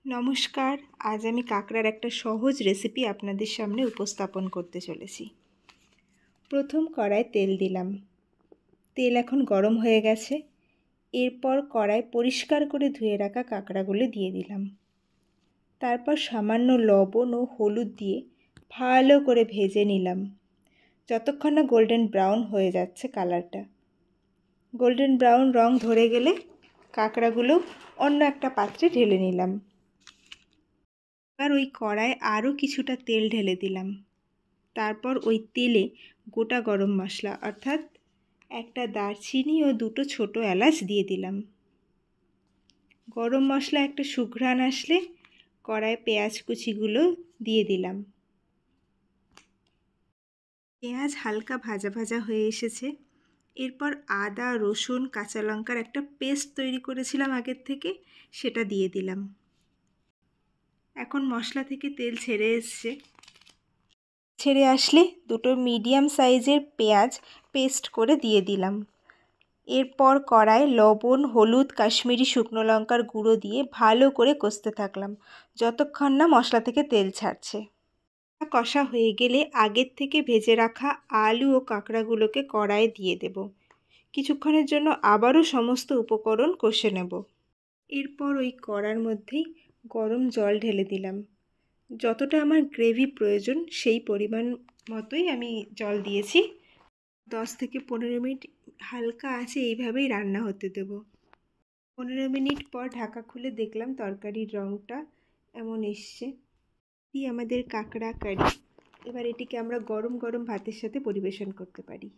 নমস্কার। আজ আমি কাঁকড়ার একটা সহজ রেসিপি আপনাদের সামনে উপস্থাপন করতে চলেছি। প্রথম কড়ায় তেল দিলাম। তেল এখন গরম হয়ে গেছে। এরপর কড়ায় পরিষ্কার করে ধুয়ে রাখা কাঁকড়াগুলো দিয়ে দিলাম। তারপর সামান্য লবণ ও হলুদ দিয়ে ভালো করে ভেজে নিলাম, যতক্ষণ না গোল্ডেন ব্রাউন হয়ে যাচ্ছে কালারটা। গোল্ডেন ব্রাউন রং ধরে গেলে কাঁকড়াগুলো অন্য একটা পাত্রে ঢেলে নিলাম। এবার ওই কড়ায় আরও কিছুটা তেল ঢেলে দিলাম। তারপর ওই তেলে গোটা গরম মশলা অর্থাৎ একটা দারচিনি ও দুটো ছোটো এলাচ দিয়ে দিলাম। গরম মশলা একটা সুঘ্রাণ আসলে কড়ায় পেঁয়াজ কুচিগুলো দিয়ে দিলাম। পেঁয়াজ হালকা ভাজা ভাজা হয়ে এসেছে। এরপর আদা, রসুন, কাঁচা লঙ্কার একটা পেস্ট তৈরি করেছিলাম আগের থেকে, সেটা দিয়ে দিলাম। এখন মশলা থেকে তেল ছেড়ে আসলে দুটো মিডিয়াম সাইজের পেঁয়াজ পেস্ট করে দিয়ে দিলাম। এরপর কড়ায় লবণ, হলুদ, কাশ্মীরি শুকনো লঙ্কার গুঁড়ো দিয়ে ভালো করে কষতে থাকলাম, যতক্ষণ না মশলা থেকে তেল ছাড়ছে। কষা হয়ে গেলে আগের থেকে ভেজে রাখা আলু ও কাঁকড়াগুলোকে কড়াইয়ে দিয়ে দেব। কিছুক্ষণের জন্য আবারও সমস্ত উপকরণ কষে নেব। এরপর ওই কড়ার মধ্যেই গরম জল ঢেলে দিলাম। যতটা আমার গ্রেভি প্রয়োজন সেই পরিমাণ মতোই আমি জল দিয়েছি। 10 থেকে 15 মিনিট হালকা আঁচে এইভাবেই রান্না হতে দেব। 15 মিনিট পর ঢাকা খুলে দেখলাম তরকারির রঙটা এমন এসছে। আমাদের কাঁকড়া কারি। এবার এটিকে আমরা গরম গরম ভাতের সাথে পরিবেশন করতে পারি।